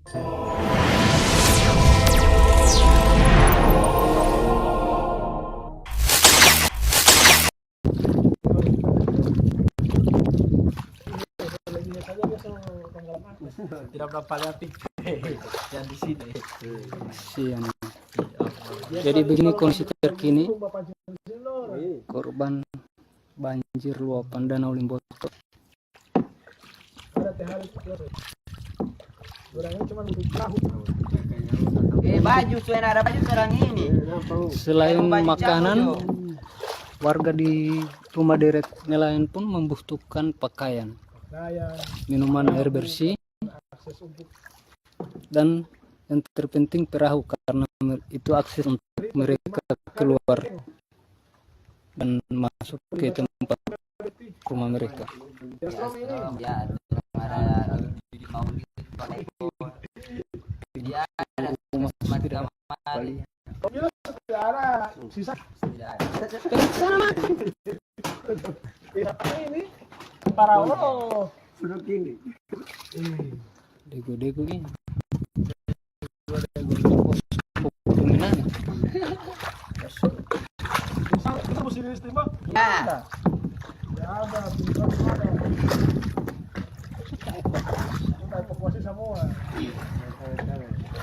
Tidak berapa lihat yang di sini. Sian. Jadi begini kondisi terkini korban banjir luapan Danau Limboto. Baju ada baju sekarang ini. Selain makanan, warga di rumah deret nelayan pun membutuhkan pakaian, minuman air bersih, dan yang terpenting perahu karena itu akses untuk mereka keluar dan masuk ke tempat rumah mereka. Dego-dego ini.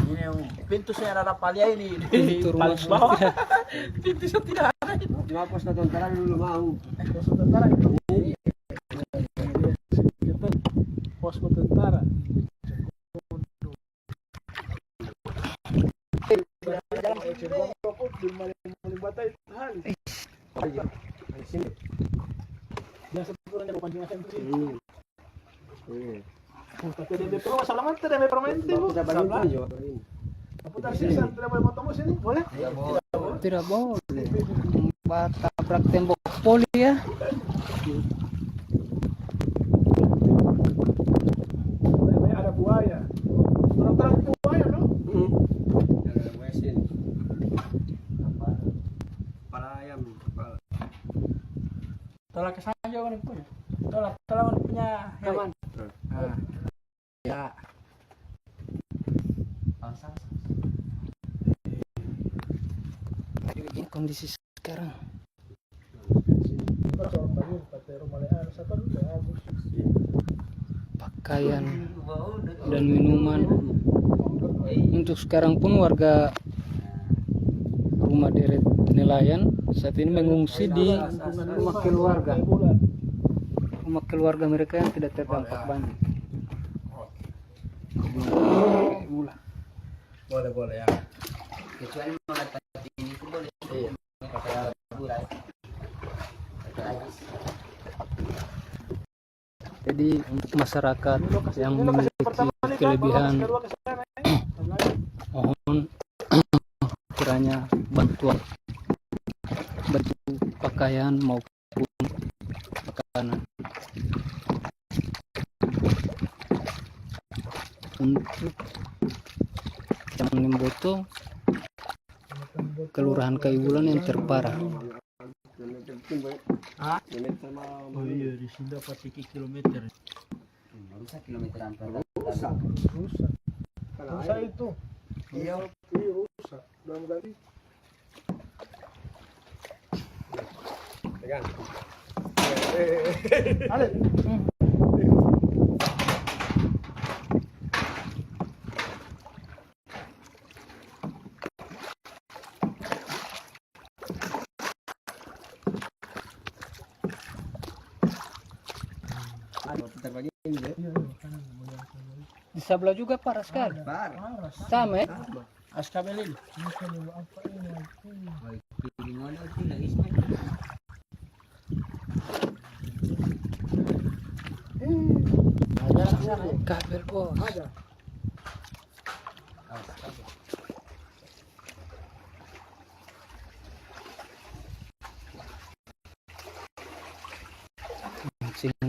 Ini yang pintu saya ada palia ini. Pintu rumah bawah. Pintu saya tidak ada. Cuma pos tentara dulu mau. Pos tentara itu. Pos tentara. Tidak boleh tabrak tembok poli ya. Ada buaya. Terang buaya no? Kepala ayam. Tolak ke sana juga kan punya. Tolak punya hewan. Nah. Ya. Ini kondisi sekarang. Pakaian dan minuman. Untuk sekarang pun warga rumah deret nelayan saat ini mengungsi di rumah keluarga mereka yang tidak terdampak banjir. Boleh ya. Kecuali mengatasi ini itu boleh. Iya. Jadi untuk masyarakat yang memiliki kelebihan mohon kiranya bantuan baju pakaian maupun makanan untuk Kecamatan Limboto, Kelurahan Kaiwulan yang terparah. Oh iya, di sini dapat 3 kilometer. Rusak kilometeran Rusak itu. Iya, rusak. Udah ganti. Pegang. Ale. Di sebelah juga parah sekali. Sama ya? Askabelin. Kabel bos.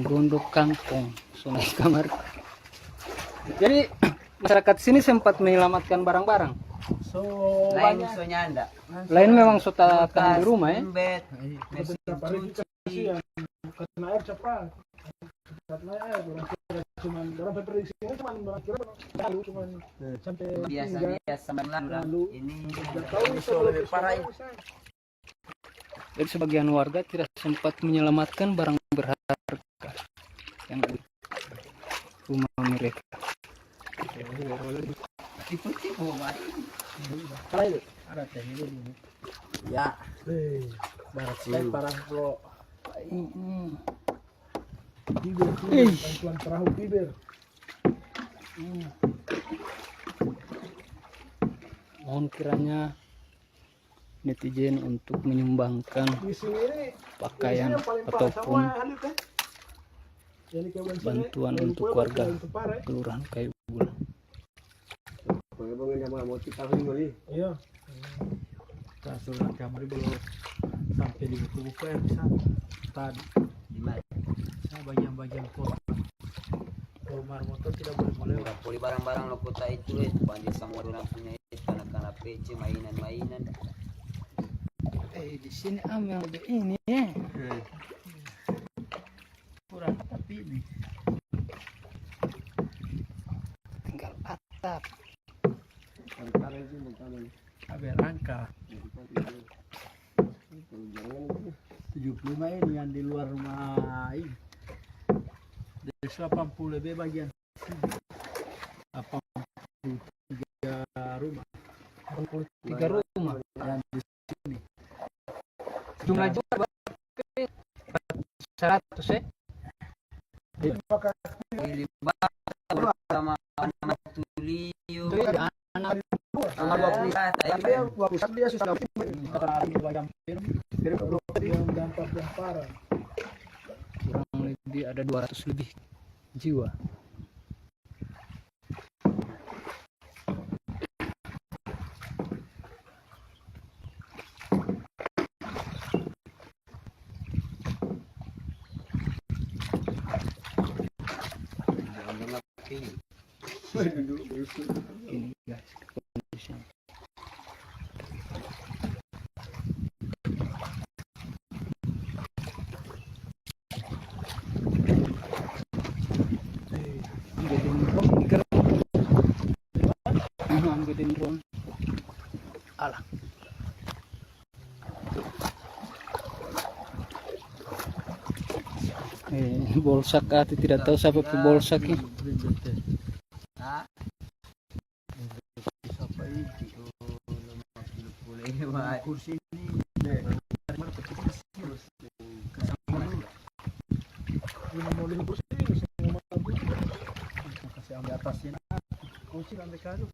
Gondok Kangkung, Sungai Kamar. Jadi masyarakat sini sempat menyelamatkan barang-barang. lain musuhnya anda. Lain memang sudah tahan di rumah ya. Karena air cepat. Cepat naik air. cuman berapa prediksinya cuman kira cuman sampai Biasa-biasa lalu ini lebih parah. Dan sebagian warga tidak sempat menyelamatkan barang berharga yang ada di rumah mereka. tipu-tipu mari. Ada teh ini. Ya. Barat sekali parah bro. Ini Bibir, bantuan perahu bibir. mohon kiranya netizen untuk menyumbangkan Di sini ini pakaian ataupun bantuan untuk warga Kelurahan Kayu Bulan. Bagaimana yang mau kita tahu Iya. Kasuran kamar belum sampai di buku-buku yang bisa tadi. Di mana? Nah, bagian-bagian kota. Rumah motor tidak boleh melewat. Poli barang-barang lo kota itu banjir semua orang punya itu anak-anak PC mainan-mainan. Di sini yang lebih ini ya. Kurang tapi ini. Tinggal atap. Antara itu mentang Abe rangka 75 ini yang di luar rumah ini. Dari 80 lebih bagian sini. 83 rumah. 83 rumah. Yang di sini. Jumlah juga 100 ya. Ini sama anak tulio. Itu ya, anak Dia sudah yang dampak yang parah. kurang lebih ada 200 lebih jiwa. Ini guys kondisinya. Anggetin drone. Alah. Bolsak atau tidak tahu siapa pebolsak ini. Kursi ini kasih ambil atasnya kursi sampai kado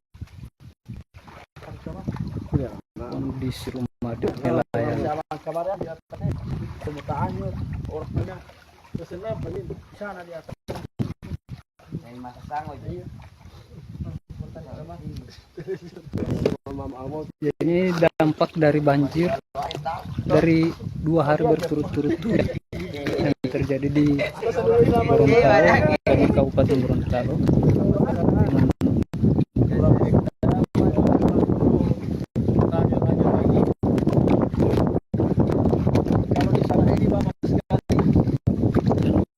Kondisi rumah di nelayan. kabarnya di atasnya pemutaannya orangnya kesennya paling di sana di atas Dari masa sango itu. Ya, ini dampak dari banjir dari 2 hari berturut-turut yang terjadi di Gorontalo dan Kabupaten Gorontalo.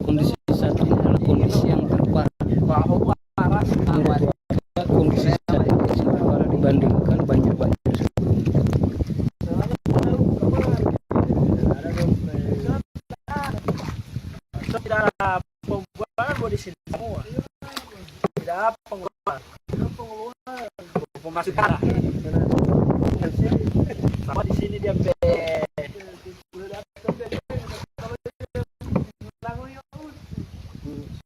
Kondisi saat ini adalah kondisi yang terparah. Kondisi saat ini terparah dibandingkan banjir-banjir. Tidak ada pembuangan buat di sini semua. Tidak ada pengeluaran. Pemasukan. Sama di sini dia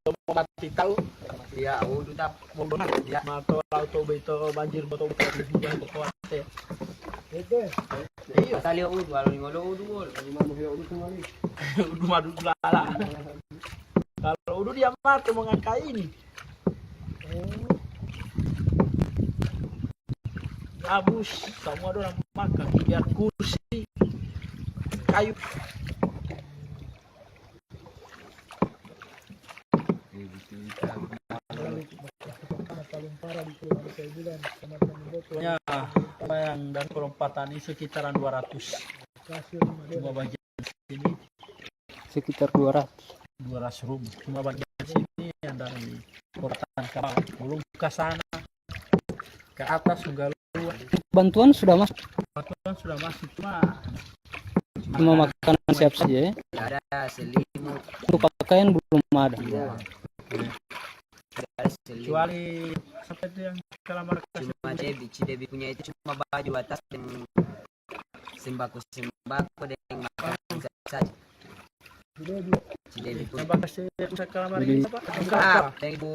semua mati tahu. Ya, udah tap. Ya, mato auto beto banjir beto beto yang berkuat. Iya, tali udah kalau ngolo udah. Udah madu lala. Kalau udah dia mati mengangkat ini. Habis semua orang makan biar kursi kayu. Ya, apa yang dan perempatan ini sekitaran 200. Cuma bagian sini Sekitar 200. 200 rumah. Cuma bagian sini ini yang dari Kortan Kapal belum ke sana ke atas juga luar. Bantuan sudah masuk, Bantuan sudah masuk cuma makanan siap saja ya. Ada selimut, Untuk pakaian belum ada. ada selimut. kecuali sampai itu yang Kalamar kasih Cuma Debi punya itu cuma baju atas dan sembako dan makanan saja. Si Debi punya. yang kasih Kalamar Jadi- ini apa? Yang ibu